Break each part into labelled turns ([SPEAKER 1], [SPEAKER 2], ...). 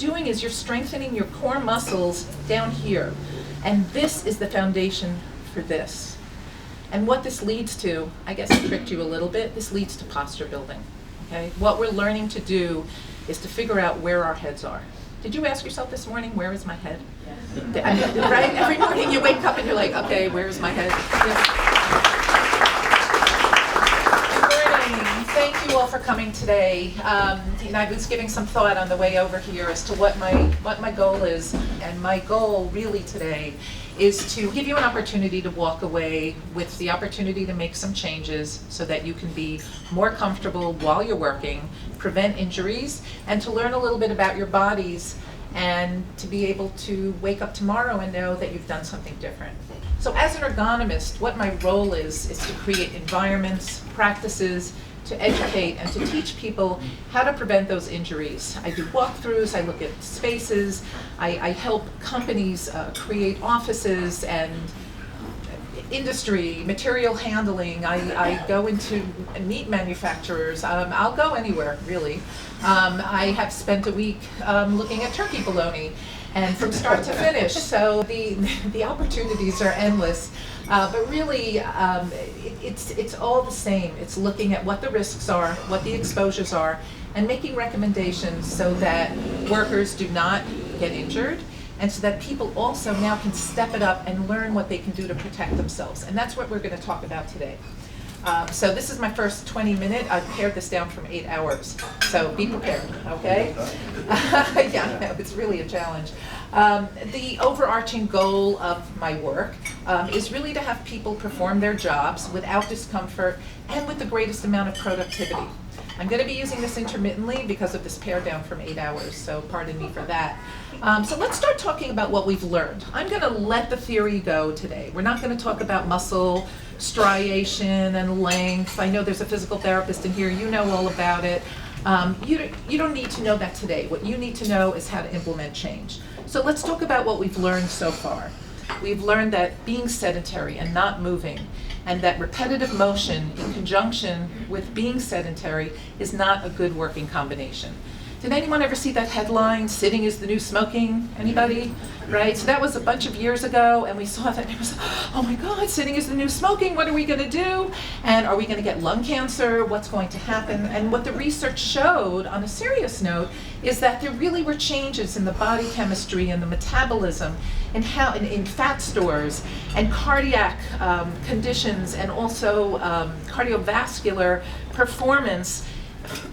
[SPEAKER 1] doing is you're strengthening your core muscles down here. And this is the foundation for this. And what this leads to, I guess I tricked you a little bit, this leads to posture building. Okay? What we're learning to do is to figure out where our heads are. Did you ask yourself this morning, where is my head? Yes. I mean, right? Every morning you wake up and you're like, okay, where's my head? Good morning. Thank you all for coming today. I was giving some thought on the way over here as to what my goal is. And my goal really today is to give you an opportunity to walk away with the opportunity to make some changes so that you can be more comfortable while you're working, prevent injuries, and to learn a little bit about your bodies and to be able to wake up tomorrow and know that you've done something different. So as an ergonomist, what my role is to create environments, practices, to educate and to teach people how to prevent those injuries. I do walkthroughs, I look at spaces, I help companies create offices and industry, material handling. I go into meat manufacturers. I'll go anywhere, really. I have spent a week looking at turkey bologna, and from start to finish. So the opportunities are endless. But really, it's all the same. It's looking at what the risks are, what the exposures are, and making recommendations so that workers do not get injured, and so that people also now can step it up and learn what they can do to protect themselves. And that's what we're going to talk about today. So this is my first 20-minute. I've pared this down from 8 hours. So be prepared, okay? Yeah, no, it's really a challenge. The overarching goal of my work is really to have people perform their jobs without discomfort and with the greatest amount of productivity. I'm going to be using this intermittently because of this pare down from 8 hours, so pardon me for that. So let's start talking about what we've learned. I'm going to let the theory go today. We're not going to talk about muscle striation and length. I know there's a physical therapist in here. You know all about it. You don't need to know that today. What you need to know is how to implement change. So let's talk about what we've learned so far. We've learned that being sedentary and not moving, and that repetitive motion in conjunction with being sedentary is not a good working combination. Did anyone ever see that headline, "Sitting is the new smoking"? Anybody? Right? So that was a bunch of years ago, and we saw that, and it was, oh my God, sitting is the new smoking, what are we going to do? And are we going to get lung cancer? What's going to happen? And what the research showed, on a serious note, is that there really were changes in the body chemistry and the metabolism, and how in fat stores and cardiac conditions, and also cardiovascular performance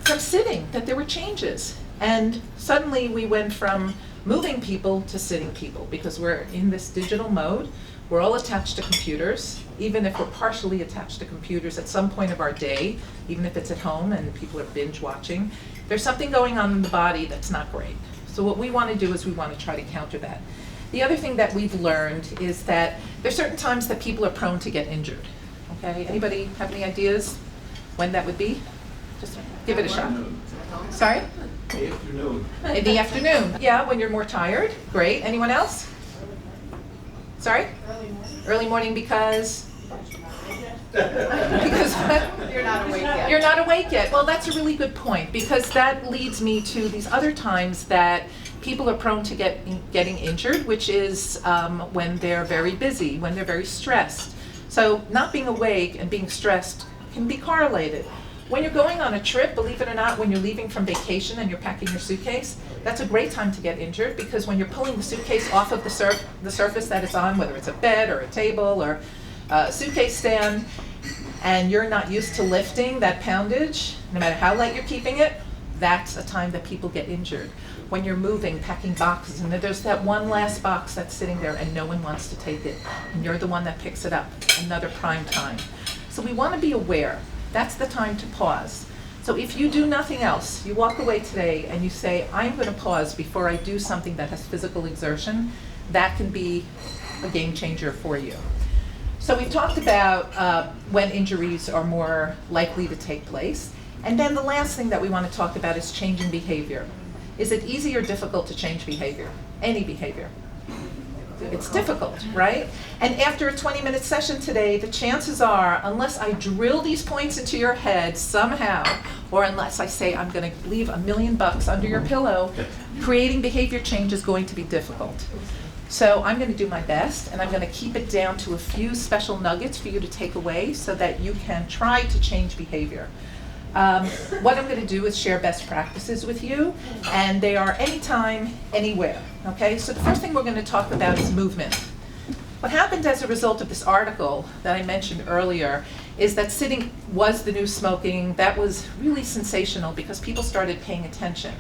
[SPEAKER 1] from sitting, that there were changes. And suddenly we went from moving people to sitting people, because we're in this digital mode. We're all attached to computers, even if we're partially attached to computers at some point of our day, even if it's at home and people are binge watching. There's something going on in the body that's not great. So what we want to do is we want to try to counter that. The other thing that we've learned is that there's certain times that people are prone to get injured. Okay, anybody have any ideas when that would be? Just give it a shot. Sorry?
[SPEAKER 2] The afternoon.
[SPEAKER 1] In the afternoon. Yeah, when you're more tired. Great. Anyone else? Sorry?
[SPEAKER 3] Early morning.
[SPEAKER 1] Early morning because? Because what?
[SPEAKER 3] You're not awake yet.
[SPEAKER 1] You're not awake yet. Well, that's a really good point, because that leads me to these other times that people are prone to getting injured, which is when they're very busy, when they're very stressed. So not being awake and being stressed can be correlated. When you're going on a trip, believe it or not, when you're leaving from vacation and you're packing your suitcase, that's a great time to get injured, because when you're pulling the suitcase off of the surface that it's on, whether it's a bed or a table or a suitcase stand, and you're not used to lifting that poundage, no matter how light you're keeping it, that's a time that people get injured. When you're moving, packing boxes, and there's that one last box that's sitting there and no one wants to take it, and you're the one that picks it up, another prime time. So we want to be aware. That's the time to pause. So if you do nothing else, you walk away today and you say, I'm going to pause before I do something that has physical exertion, that can be a game changer for you. So we've talked about when injuries are more likely to take place. And then the last thing that we want to talk about is changing behavior. Is it easy or difficult to change behavior? Any behavior. It's difficult, right? And after a 20-minute session today, the chances are, unless I drill these points into your head somehow, or unless I say I'm going to leave $1 million under your pillow, creating behavior change is going to be difficult. So I'm going to do my best, and I'm going to keep it down to a few special nuggets for you to take away so that you can try to change behavior. What I'm going to do is share best practices with you, and they are anytime, anywhere. Okay, so the first thing we're going to talk about is movement. What happened as a result of this article that I mentioned earlier is that sitting was the new smoking. That was really sensational because people started paying attention.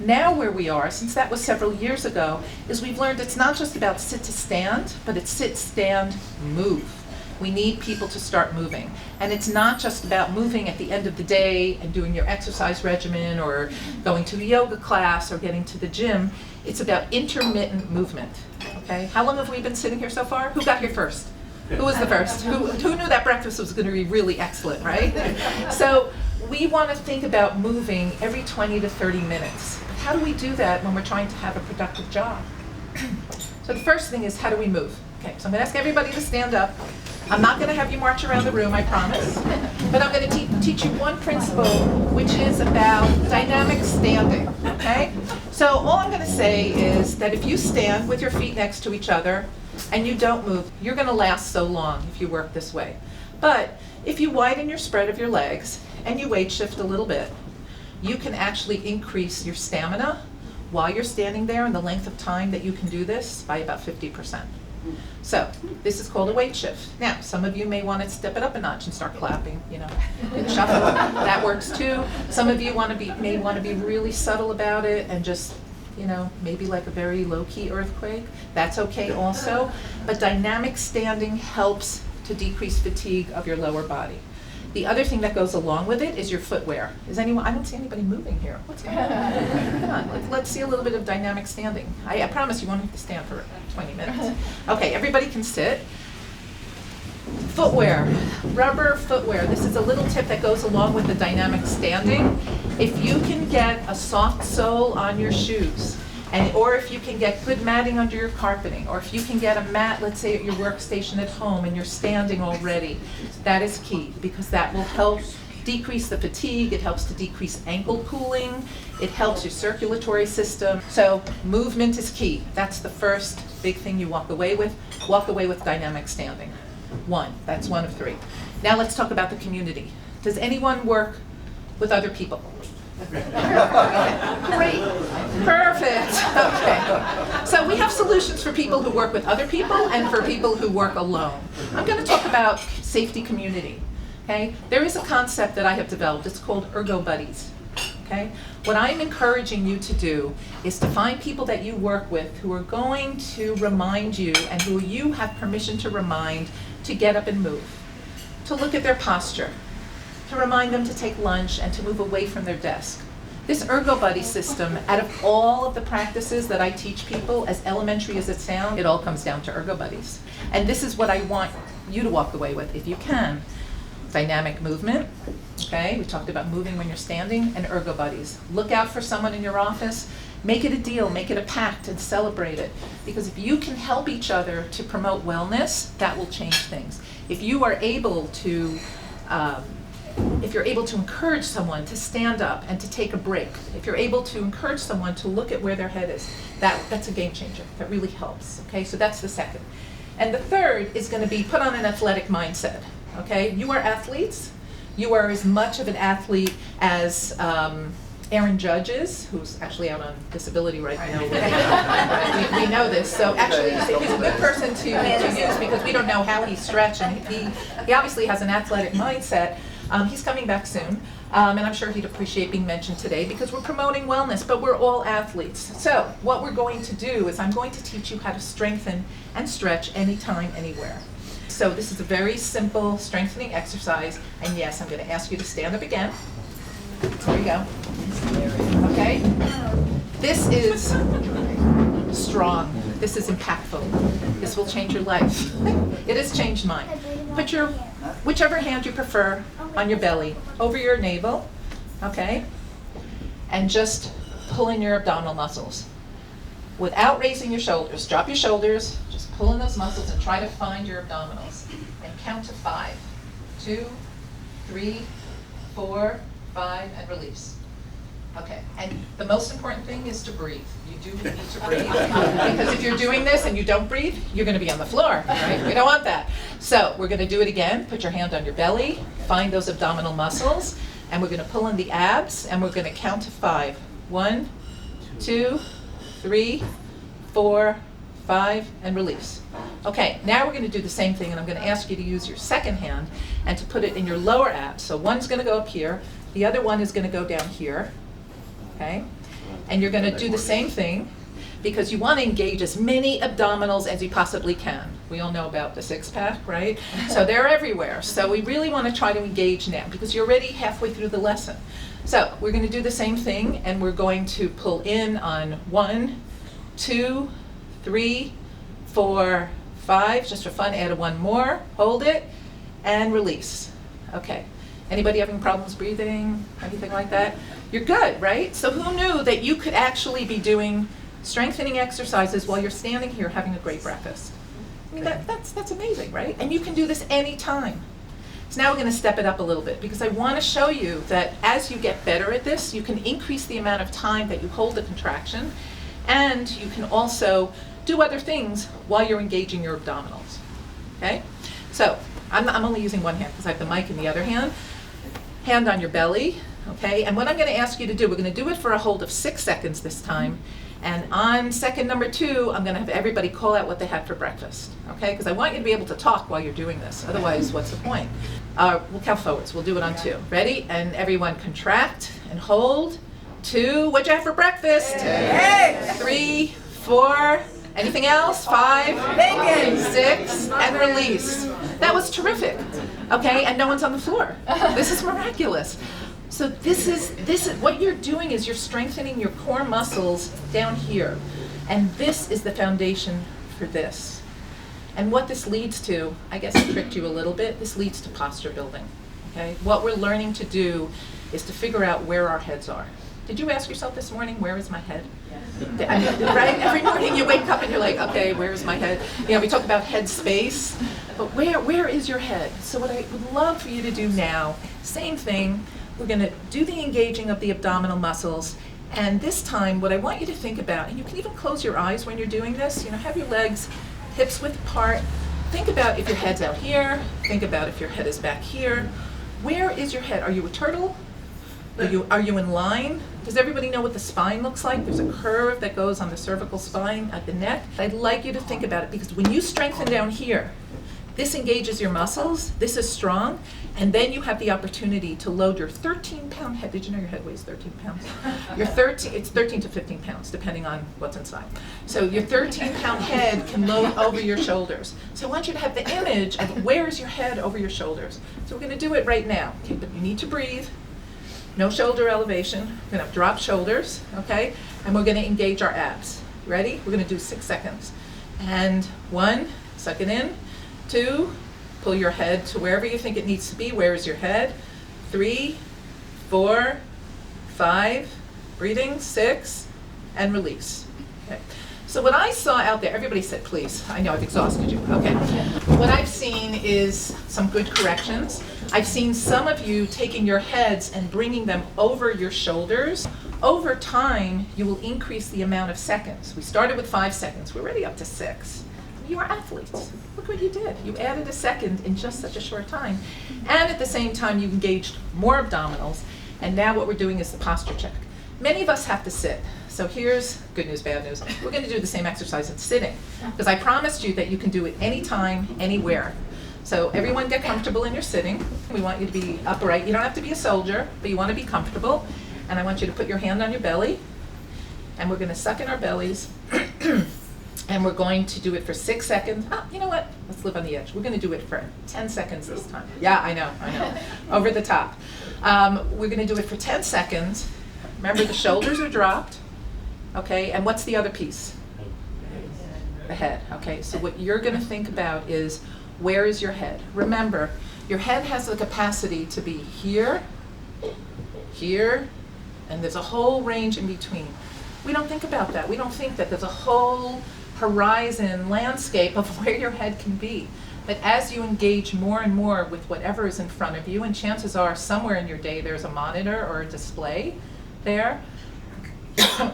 [SPEAKER 1] Now where we are, since that was several years ago, is we've learned it's not just about sit to stand, but it's sit, stand, move. We need people to start moving. And it's not just about moving at the end of the day and doing your exercise regimen or going to a yoga class or getting to the gym. It's about intermittent movement, okay? How long have we been sitting here so far? Who got here first? Who was the first? Who knew that breakfast was gonna be really excellent, right? So we wanna think about moving every 20 to 30 minutes. How do we do that when we're trying to have a productive job? So the first thing is, how do we move? Okay, so I'm gonna ask everybody to stand up. I'm not going to have you march around the room, I promise, but I'm going to teach you one principle, which is about dynamic standing, okay? So all I'm going to say is that if you stand with your feet next to each other and you don't move, you're going to last so long if you work this way. But if you widen your spread of your legs and you weight shift a little bit, you can actually increase your stamina while you're standing there and the length of time that you can do this by about 50%. So this is called a weight shift. Now, some of you may want to step it up a notch and start clapping, you know, and shuffle. That works too. Some of you may want to be really subtle about it and just, you know, maybe like a very low-key earthquake. That's okay also. But dynamic standing helps to decrease fatigue of your lower body. The other thing that goes along with it is your footwear. Is anyone? I don't see anybody moving here. What's going on? Come on, let's see a little bit of dynamic standing. I promise you won't have to stand for 20 minutes. Okay, everybody can sit. Footwear, rubber footwear. This is a little tip that goes along with the dynamic standing. If you can get a soft sole on your shoes, or if you can get good matting under your carpeting, or if you can get a mat, let's say at your workstation at home and you're standing already, that is key because that will help decrease the fatigue, it helps to decrease ankle pooling, it helps your circulatory system. So movement is key. That's the first big thing you walk away with. Walk away with dynamic standing. That's one of three. Now let's talk about the community. Does anyone work with other people? Great, perfect, okay. So we have solutions for people who work with other people and for people who work alone. I'm going to talk about safety community, okay? There is a concept that I have developed, it's called Ergo Buddies, okay? What I'm encouraging you to do is to find people that you work with who are going to remind you and who you have permission to remind to get up and move, to look at their posture, to remind them to take lunch and to move away from their desk. This Ergo Buddy system, out of all of the practices that I teach people, as elementary as it sounds, it all comes down to Ergo Buddies. And this is what I want you to walk away with, if you can. Dynamic movement, okay? We talked about moving when you're standing, and Ergo Buddies. Look out for someone in your office. Make it a deal, make it a pact, and celebrate it. Because if you can help each other to promote wellness, that will change things. If you are able to if you're able to encourage someone to stand up and to take a break, if you're able to encourage someone to look at where their head is, that's a game changer. That really helps, okay? So that's the second. And the third is going to be put on an athletic mindset, okay? You are athletes. You are as much of an athlete as Aaron Judge is, who's actually out on disability right now. We know this. So actually, he's a good person to use because we don't know how he stretched, and he obviously has an athletic mindset. He's coming back soon, and I'm sure he'd appreciate being mentioned today because we're promoting wellness, but we're all athletes. So what we're going to do is I'm going to teach you how to strengthen and stretch anytime, anywhere. So this is a very simple strengthening exercise, and yes, I'm going to ask you to stand up again. There you go. Okay? This is strong. This is impactful. This will change your life. It has changed mine. Put your whichever hand you prefer on your belly, over your navel, okay? And just pull in your abdominal muscles. Without raising your shoulders. Drop your shoulders, just pull in those muscles and try to find your abdominals. And count to 5. 2, 3, 4, 5, and release. Okay, and the most important thing is to breathe. You do need to breathe, because if you're doing this and you don't breathe, you're gonna be on the floor, right? We don't want that. So we're gonna do it again. Put your hand on your belly, find those abdominal muscles, and we're gonna pull in the abs, and we're gonna count to 5. 1, 2, 3, 4, 5, and release. Okay, now we're gonna do the same thing, and I'm gonna ask you to use your second hand and to put it in your lower abs. So one's gonna go up here, the other one is gonna go down here, okay? And you're gonna do the same thing, because you wanna engage as many abdominals as you possibly can. We all know about the six-pack, right? So they're everywhere. So we really wanna try to engage now, because you're already halfway through the lesson. So we're gonna do the same thing, and we're going to pull in on 1, 2, 3, 4, 5, just for fun, add one more, hold it, and release. Okay, anybody having problems breathing, anything like that? You're good, right? So who knew that you could actually be doing strengthening exercises while you're standing here having a great breakfast? I mean, that's amazing, right? And you can do this anytime. So now we're gonna step it up a little bit, because I wanna show you that as you get better at this, you can increase the amount of time that you hold the contraction, and you can also do other things while you're engaging your abdominals, okay? So I'm only using one hand because I have the mic in the other hand. Hand on your belly, okay? And what I'm gonna ask you to do, we're gonna do it for a hold of 6 seconds this time. And on second number 2, I'm gonna have everybody call out what they had for breakfast, okay? Because I want you to be able to talk while you're doing this. Otherwise, what's the point? We'll count forwards. We'll do it on 2. Ready? And everyone contract and hold. 2, what'd you have for breakfast?
[SPEAKER 2] Eggs.
[SPEAKER 1] 3, 4, anything else? 5,
[SPEAKER 2] Bacon.
[SPEAKER 1] 6, and release. That was terrific, okay? And no one's on the floor. This is miraculous. So this is what you're doing is you're strengthening your core muscles down here. And this is the foundation for this. And what this leads to, I guess I tricked you a little bit, this leads to posture building, okay? What we're learning to do is to figure out where our heads are. Did you ask yourself this morning, where is my head? Yes. I mean, right? Every morning you wake up and you're like, okay, where is my head? You know, we talk about head space, but where is your head? So what I would love for you to do now, same thing, we're gonna do the engaging of the abdominal muscles, and this time what I want you to think about, and you can even close your eyes when you're doing this, you know, have your legs hips width apart, think about if your head's out here, think about if your head is back here. Where is your head? Are you a turtle? Are you in line? Does everybody know what the spine looks like? There's a curve that goes on the cervical spine at the neck. I'd like you to think about it, because when you strengthen down here, this engages your muscles, this is strong, and then you have the opportunity to load your 13-pound head. Did you know your head weighs 13 pounds? It's 13 to 15 pounds, depending on what's inside. So your 13-pound head can load over your shoulders. So I want you to have the image of where's your head over your shoulders. So we're gonna do it right now, okay, but you need to breathe. No shoulder elevation. We're gonna drop shoulders, okay? And we're gonna engage our abs. Ready? We're gonna do 6 seconds. And 1, suck it in. 2, pull your head to wherever you think it needs to be. Where is your head? 3, 4, 5, breathing, 6, and release. Okay. So what I saw out there, everybody said please. I know I've exhausted you. Okay. What I've seen is some good corrections. I've seen some of you taking your heads and bringing them over your shoulders. Over time, you will increase the amount of seconds. We started with 5 seconds. We're already up to 6. You are athletes. Look what you did. You added a second in just such a short time. And at the same time, you engaged more abdominals. And now what we're doing is the posture check. Many of us have to sit. So here's good news, bad news. We're going to do the same exercise in sitting, because I promised you that you can do it anytime, anywhere. So everyone get comfortable in your sitting. We want you to be upright. You don't have to be a soldier, but you want to be comfortable. And I want you to put your hand on your belly. And we're going to suck in our bellies. And we're going to do it for 6 seconds. Oh, you know what? Let's live on the edge. We're going to do it for 10 seconds this time. Yeah, I know. Over the top. We're going to do it for 10 seconds. Remember, the shoulders are dropped. Okay, and what's the other piece? The head. Okay, so what you're going to think about is, where is your head? Remember, your head has the capacity to be here, here, and there's a whole range in between. We don't think about that. We don't think that there's a whole horizon landscape of where your head can be. But as you engage more and more with whatever is in front of you, and chances are somewhere in your day there's a monitor or a display, there,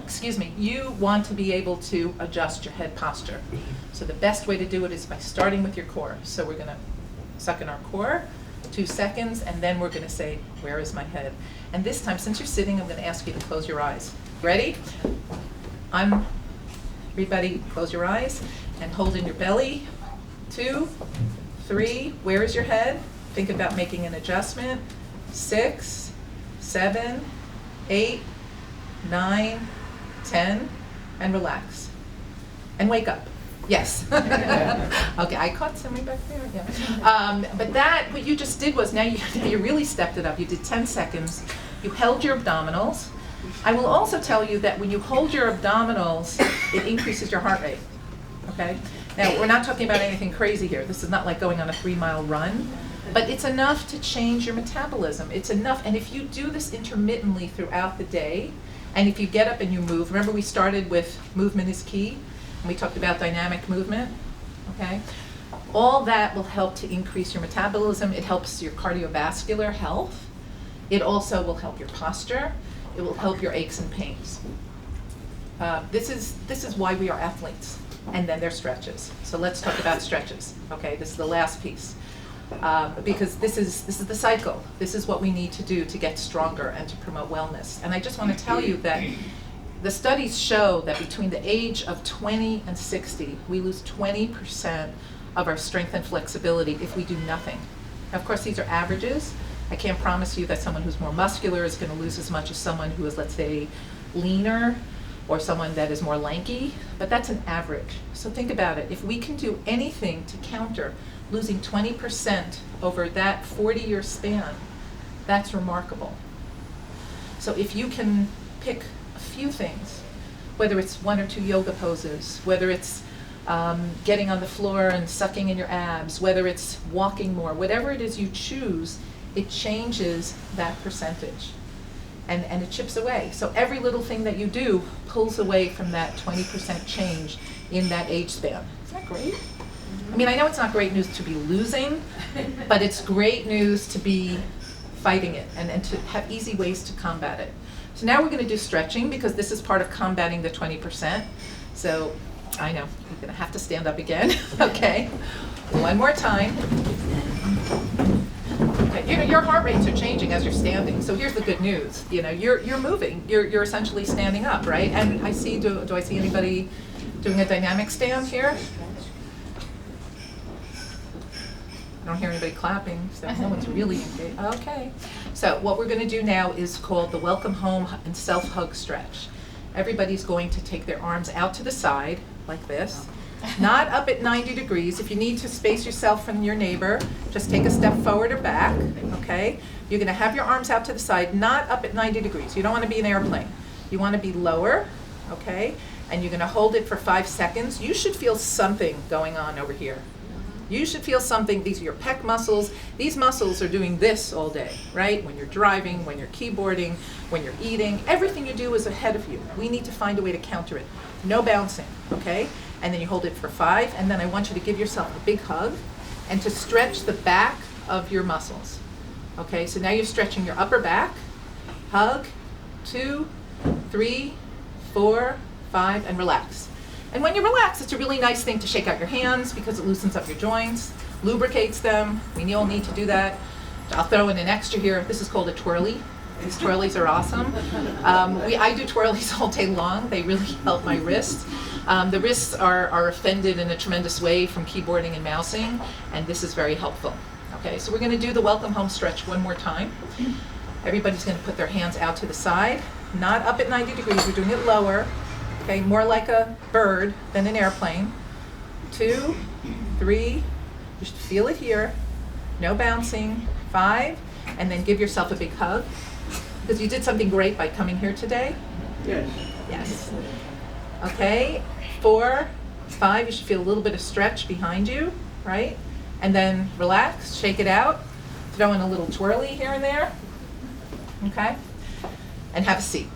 [SPEAKER 1] excuse me, you want to be able to adjust your head posture. So the best way to do it is by starting with your core. So we're gonna suck in our core, 2 seconds, and then we're gonna say, where is my head? And this time, since you're sitting, I'm gonna ask you to close your eyes. Ready? Everybody close your eyes and hold in your belly. 2, 3, where is your head? Think about making an adjustment. 6, 7, 8, 9, 10, and relax. And wake up. Yes. Okay, I caught somebody back there. Yeah. But what you just did was, now you really stepped it up. You did 10 seconds. You held your abdominals. I will also tell you that when you hold your abdominals, it increases your heart rate. Okay? Now, we're not talking about anything crazy here. This is not like going on a 3-mile run, but it's enough to change your metabolism. It's enough, and if you do this intermittently throughout the day, and if you get up and you move, remember we started with movement is key, and we talked about dynamic movement, okay? All that will help to increase your metabolism. It helps your cardiovascular health. It also will help your posture. It will help your aches and pains. This is why we are athletes. And then there's stretches. So let's talk about stretches. Okay, this is the last piece. Because this is the cycle. This is what we need to do to get stronger and to promote wellness. And I just want to tell you that the studies show that between the age of 20 and 60, we lose 20% of our strength and flexibility if we do nothing. Now, of course, these are averages. I can't promise you that someone who's more muscular is going to lose as much as someone who is, let's say, leaner, or someone that is more lanky, but that's an average. So think about it. If we can do anything to counter losing 20% over that 40-year span, that's remarkable. So if you can pick a few things, whether it's 1 or 2 yoga poses, whether it's getting on the floor and sucking in your abs, whether it's walking more, whatever it is you choose, it changes that percentage. And it chips away. So every little thing that you do pulls away from that 20% change in that age span. Isn't that great? I mean, I know it's not great news to be losing, but it's great news to be fighting it and to have easy ways to combat it. So now we're going to do stretching, because this is part of combating the 20%. So I know, you're going to have to stand up again. Okay, one more time. Okay. Your heart rates are changing as you're standing. So here's the good news. You're moving. You're essentially standing up, right? And I see. Do I see anybody doing a dynamic stand here? I don't hear anybody clapping, so no one's really engaged. Okay. So what we're going to do now is called the welcome home and self-hug stretch. Everybody's going to take their arms out to the side like this. Not up at 90 degrees. If you need to space yourself from your neighbor, just take a step forward or back, okay? You're gonna have your arms out to the side, not up at 90 degrees. You don't wanna be an airplane. You wanna be lower, okay? And you're gonna hold it for 5 seconds. You should feel something going on over here. You should feel something. These are your pec muscles. These muscles are doing this all day, right? When you're driving, when you're keyboarding, when you're eating, everything you do is ahead of you. We need to find a way to counter it. No bouncing, okay? And then you hold it for 5, and then I want you to give yourself a big hug and to stretch the back of your muscles. Okay, so now you're stretching your upper back. Hug, 2, 3, 4, 5, and relax. And when you relax, it's a really nice thing to shake out your hands because it loosens up your joints, lubricates them. We all need to do that. I'll throw in an extra here. This is called a twirly. These twirlies are awesome. I do twirlies all day long. They really help my wrists. The wrists are offended in a tremendous way from keyboarding and mousing, and this is very helpful. Okay, so we're going to do the welcome home stretch one more time. Everybody's going to put their hands out to the side, not up at 90 degrees. We're doing it lower. Okay, more like a bird than an airplane. 2, 3, you should feel it here. No bouncing. 5, and then give yourself a big hug. Because you did something great by coming here today.
[SPEAKER 2] Yes.
[SPEAKER 1] Yes. Okay, 4, 5, you should feel a little bit of stretch behind you, right? And then relax, shake it out, throw in a little twirly here and there, okay? And have a seat.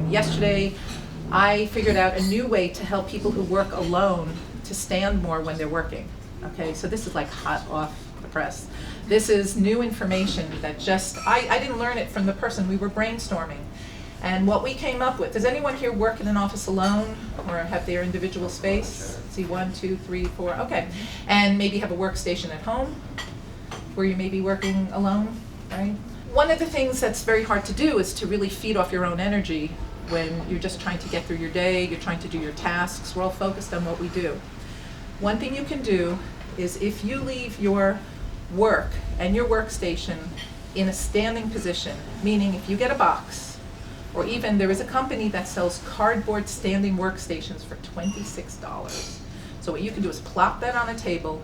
[SPEAKER 1] Yesterday, I figured out a new way to help people who work alone to stand more when they're working. Okay, so this is like hot off the press. This is new information that I didn't learn it from the person. We were brainstorming. And what we came up with, does anyone here work in an office alone or have their individual space? See, 1, 2, 3, 4, okay. And maybe have a workstation at home where you may be working alone, right? One of the things that's very hard to do is to really feed off your own energy when you're just trying to get through your day, you're trying to do your tasks. We're all focused on what we do. One thing you can do is if you leave your work and your workstation in a standing position, meaning if you get a box, or even there is a company that sells cardboard standing workstations for $26. So what you can do is plop that on a table,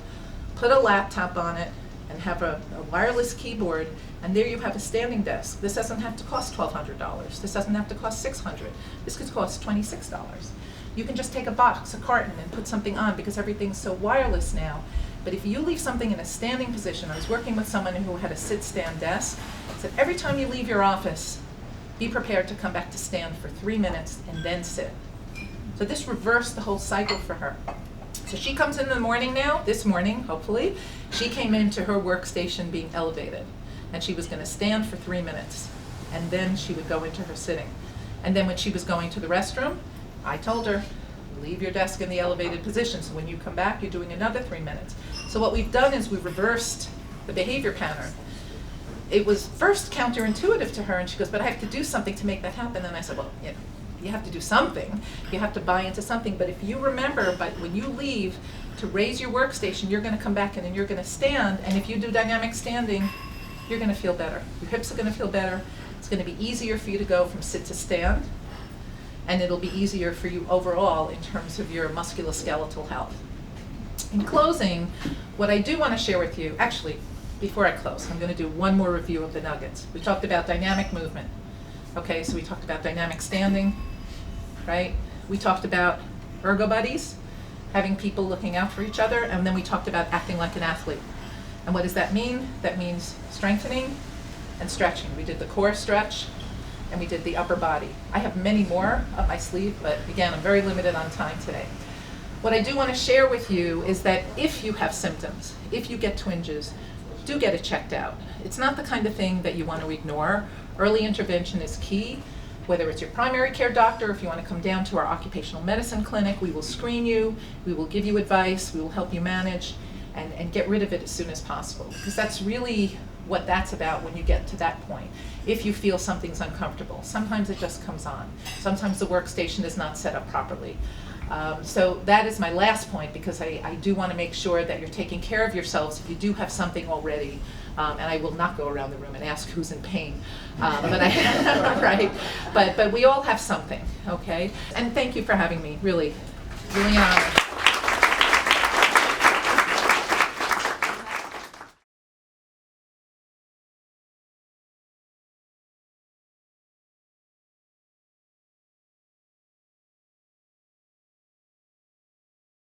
[SPEAKER 1] put a laptop on it, and have a wireless keyboard, and there you have a standing desk. This doesn't have to cost $1,200. This doesn't have to cost $600. This could cost $26. You can just take a box, a carton, and put something on because everything's so wireless now. But if you leave something in a standing position, I was working with someone who had a sit-stand desk, said every time you leave your office, be prepared to come back to stand for 3 minutes and then sit. So this reversed the whole cycle for her. So she comes in the morning now, this morning, hopefully, she came into her workstation being elevated. And she was gonna stand for 3 minutes. And then she would go into her sitting. And then when she was going to the restroom, I told her, leave your desk in the elevated position. So when you come back, you're doing another 3 minutes. So what we've done is we've reversed the behavior pattern. It was first counterintuitive to her, and she goes, but I have to do something to make that happen. And I said, well, you have to do something. You have to buy into something. But if you remember, when you leave to raise your workstation, you're going to come back in and you're going to stand. And if you do dynamic standing, you're going to feel better. Your hips are going to feel better. It's going to be easier for you to go from sit to stand. And it'll be easier for you overall in terms of your musculoskeletal health. In closing, what I do want to share with you, actually, before I close, I'm going to do one more review of the nuggets. We talked about dynamic movement. Okay, so we talked about dynamic standing, right? We talked about Ergo Buddies, having people looking out for each other, and then we talked about acting like an athlete. And what does that mean? That means strengthening and stretching. We did the core stretch, and we did the upper body. I have many more up my sleeve, but again, I'm very limited on time today. What I do want to share with you is that if you have symptoms, if you get twinges, do get it checked out. It's not the kind of thing that you want to ignore. Early intervention is key. Whether it's your primary care doctor, if you want to come down to our occupational medicine clinic, we will screen you, we will give you advice, we will help you manage and get rid of it as soon as possible. Because that's really what that's about when you get to that point. If you feel something's uncomfortable, sometimes it just comes on. Sometimes the workstation is not set up properly. So that is my last point, because I do want to make sure that you're taking care of yourselves if you do have something already. And I will not go around the room and ask who's in pain, right? But we all have something, okay? And thank you for having me, really, really an honor.